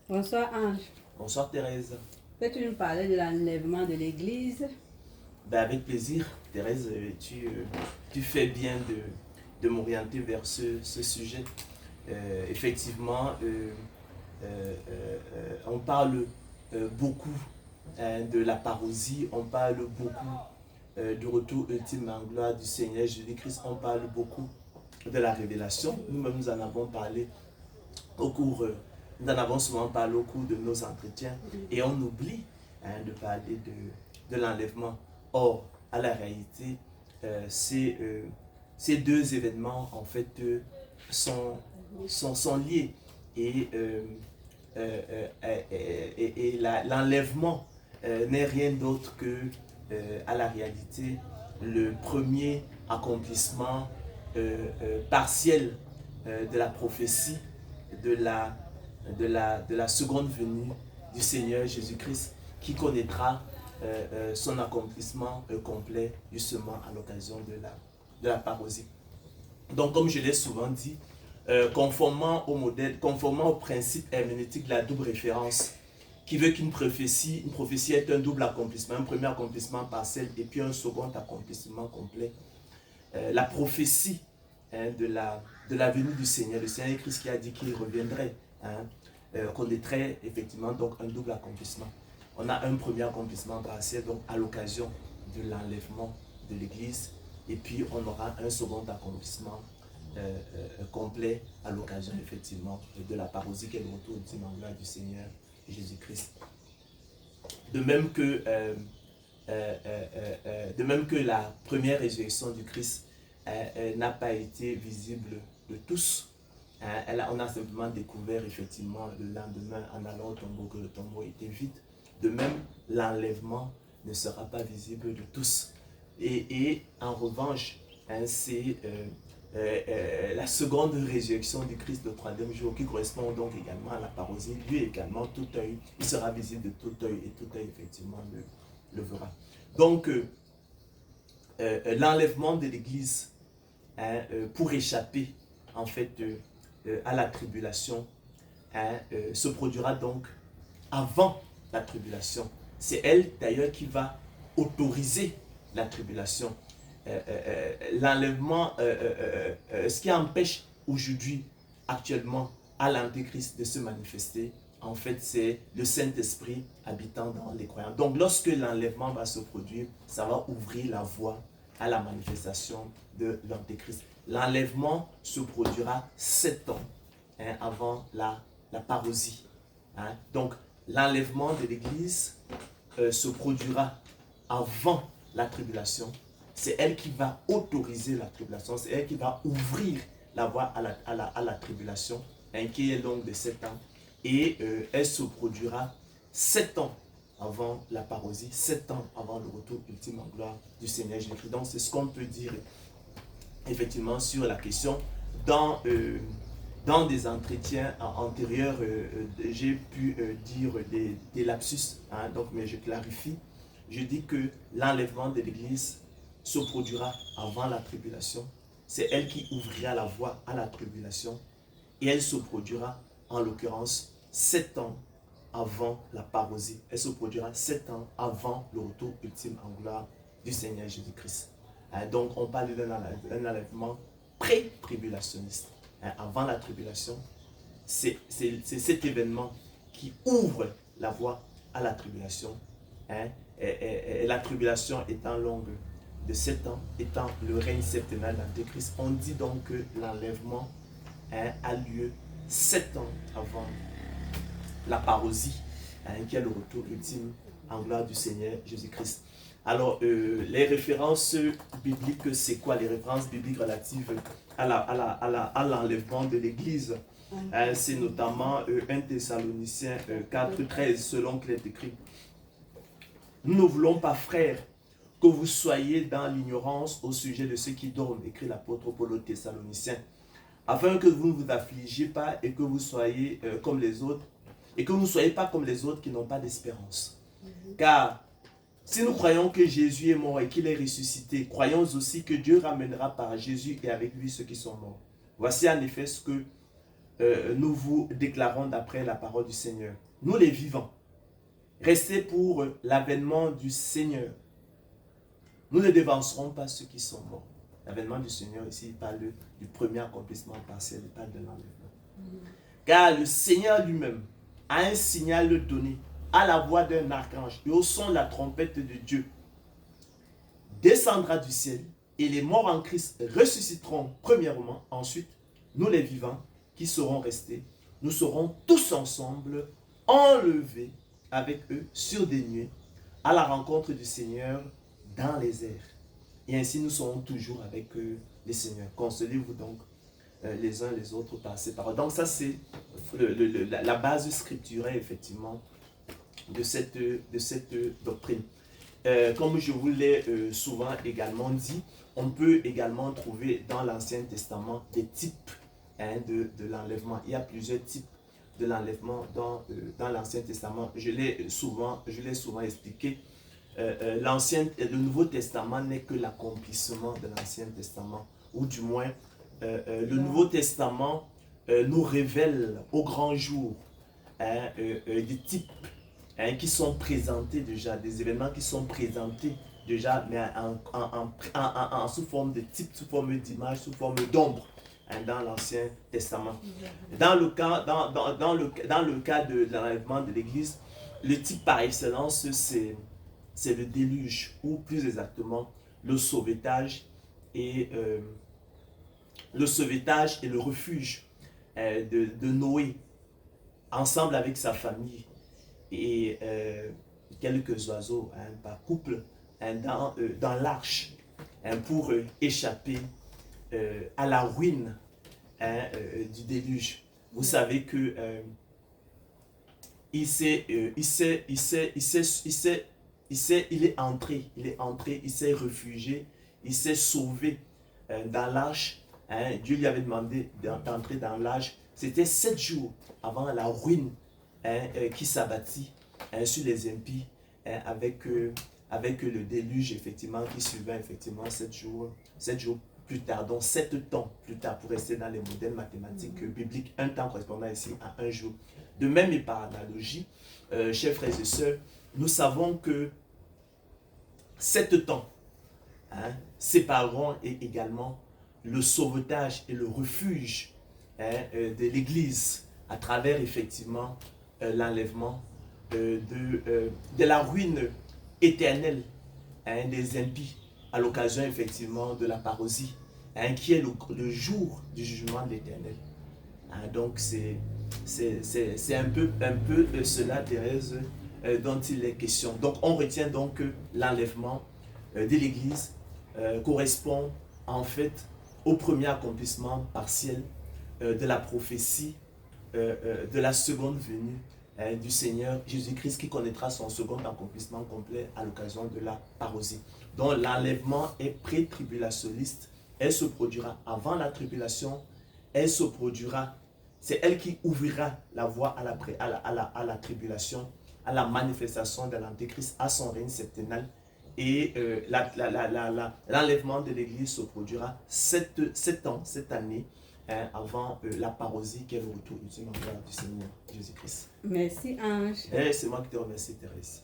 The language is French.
Bonsoir Ange. Bonsoir Thérèse. Peux-tu nous parler de l'enlèvement de l'église? Ben, avec plaisir, Thérèse, tu fais bien de m'orienter vers ce sujet. Effectivement, on parle beaucoup de la parousie, on parle beaucoup du retour ultime en gloire du Seigneur Jésus-Christ, on parle beaucoup de la révélation. Nous-mêmes, nous en avons parlé au cours, nous en avons souvent parlé au cours de nos entretiens et on oublie de parler de l'enlèvement. Or, à la réalité, ces deux événements en fait sont liés et, l'enlèvement n'est rien d'autre que à la réalité le premier accomplissement partiel de la prophétie de la seconde venue du Seigneur Jésus-Christ qui connaîtra son accomplissement complet justement à l'occasion de la parousie. Donc comme je l'ai souvent dit, conformément au principe herméneutique de la double référence, qui veut qu'une prophétie est un double accomplissement, un premier accomplissement partiel et puis un second accomplissement complet. La prophétie de la venue du Seigneur, le Seigneur Christ qui a dit qu'il reviendrait, connaîtrait effectivement donc un double accomplissement. On a un premier accomplissement partiel donc à l'occasion de l'enlèvement de l'Église et puis on aura un second accomplissement complet à l'occasion effectivement de la parousie qui est le retour ultime en gloire du Seigneur Jésus-Christ. De même que la première résurrection du Christ n'a pas été visible de tous. On a simplement découvert effectivement le lendemain en allant au tombeau que le tombeau était vide. De même, l'enlèvement ne sera pas visible de tous. Et en revanche, c'est la seconde résurrection du Christ le troisième jour qui correspond donc également à la parousie. Lui également, tout œil, il sera visible de tout œil et tout œil effectivement le verra. Donc, l'enlèvement de l'Église pour échapper en fait à la tribulation se produira donc avant la tribulation. C'est elle d'ailleurs qui va autoriser la tribulation. L'enlèvement, ce qui empêche aujourd'hui, actuellement, à l'Antéchrist de se manifester, en fait, c'est le Saint-Esprit habitant dans les croyants. Donc, lorsque l'enlèvement va se produire, ça va ouvrir la voie à la manifestation de l'Antéchrist. L'enlèvement se produira 7 ans avant la parousie. Donc, l'enlèvement de l'Église se produira avant la tribulation. C'est elle qui va autoriser la tribulation, c'est elle qui va ouvrir la voie à la tribulation, qui est longue de 7 ans. Et elle se produira 7 ans avant la parousie, 7 ans avant le retour ultime en gloire du Seigneur Jésus-Christ. Donc c'est ce qu'on peut dire effectivement sur la question. Dans des entretiens antérieurs, j'ai pu dire des lapsus, donc, mais je clarifie. Je dis que l'enlèvement de l'Église se produira avant la tribulation. C'est elle qui ouvrira la voie à la tribulation. Et elle se produira, en l'occurrence, 7 ans avant la parousie. Elle se produira 7 ans avant le retour ultime en gloire du Seigneur Jésus-Christ. Donc, on parle d'un enlèvement pré-tribulationniste. Avant la tribulation, c'est cet événement qui ouvre la voie à la tribulation. Et la tribulation étant longue de 7 ans, étant le règne septennal d'Antéchrist, on dit donc que l'enlèvement a lieu 7 ans avant la parousie, qui est le retour ultime en gloire du Seigneur Jésus-Christ. Alors, les références bibliques, c'est quoi les références bibliques relatives à l'enlèvement de l'Église? C'est notamment 1 Thessaloniciens 4,13, selon qu'il est écrit. Nous ne voulons pas, frères, que vous soyez dans l'ignorance au sujet de ceux qui dorment, écrit l'apôtre Paul aux Thessaloniciens, afin que vous ne vous affligiez pas et que vous soyez comme les autres, et que vous ne soyez pas comme les autres qui n'ont pas d'espérance. Car si nous croyons que Jésus est mort et qu'il est ressuscité, croyons aussi que Dieu ramènera par Jésus et avec lui ceux qui sont morts. Voici en effet ce que nous vous déclarons d'après la parole du Seigneur. Nous les vivants, restez pour l'avènement du Seigneur. Nous ne dévancerons pas ceux qui sont morts. L'avènement du Seigneur ici, il parle du premier accomplissement partiel, il parle de l'enlèvement. Car le Seigneur lui-même a un signal donné à la voix d'un archange et au son de la trompette de Dieu, descendra du ciel et les morts en Christ ressusciteront premièrement. Ensuite, nous les vivants qui seront restés, nous serons tous ensemble enlevés avec eux sur des nuées à la rencontre du Seigneur dans les airs. Et ainsi nous serons toujours avec les Seigneurs. Consolez-vous donc les uns les autres par ces paroles. Donc ça c'est la base scripturelle effectivement de cette doctrine. Comme je vous l'ai souvent également dit, on peut également trouver dans l'Ancien Testament des types de l'enlèvement. Il y a plusieurs types de l'enlèvement dans l'Ancien Testament. Je l'ai souvent expliqué. Le Nouveau Testament n'est que l'accomplissement de l'Ancien Testament, ou du moins le Nouveau Testament nous révèle au grand jour des types qui sont présentés déjà, des événements qui sont présentés déjà, mais sous forme de type, sous forme d'image, sous forme d'ombre dans l'Ancien Testament. Dans le cas de l'enlèvement de l'Église, le type par excellence, c'est le déluge, ou plus exactement le sauvetage et le refuge de Noé, ensemble avec sa famille et quelques oiseaux par couple dans l'arche pour échapper à la ruine du déluge. Vous savez que il est entré, il s'est réfugié, il s'est sauvé dans l'arche. Dieu lui avait demandé d'entrer dans l'arche. C'était 7 jours avant la ruine qui s'abattit sur les impies avec le déluge effectivement qui suivait effectivement 7 jours plus tard, donc 7 temps plus tard, pour rester dans les modèles mathématiques bibliques, un temps correspondant ici à un jour. De même et par analogie, chers frères et sœurs, nous savons que 7 temps sépareront également le sauvetage et le refuge de l'Église à travers effectivement l'enlèvement de la ruine éternelle des impies à l'occasion effectivement de la parousie qui est le jour du jugement de l'Éternel. Donc c'est un peu cela, Thérèse, dont il est question. Donc on retient donc que l'enlèvement de l'Église correspond en fait au premier accomplissement partiel de la prophétie de la seconde venue du Seigneur Jésus-Christ, qui connaîtra son second accomplissement complet à l'occasion de la parousie. Donc l'enlèvement est pré-tribulationniste. Elle se produira avant la tribulation. Elle se produira, c'est elle qui ouvrira la voie à la tribulation, à la manifestation de l'Antéchrist, à son règne septennal. Et l'enlèvement de l'Église se produira 7 ans, cette année, avant la parousie qui est le retour ultime en gloire du Seigneur Jésus-Christ. Merci Ange. C'est moi qui te remercie, Thérèse.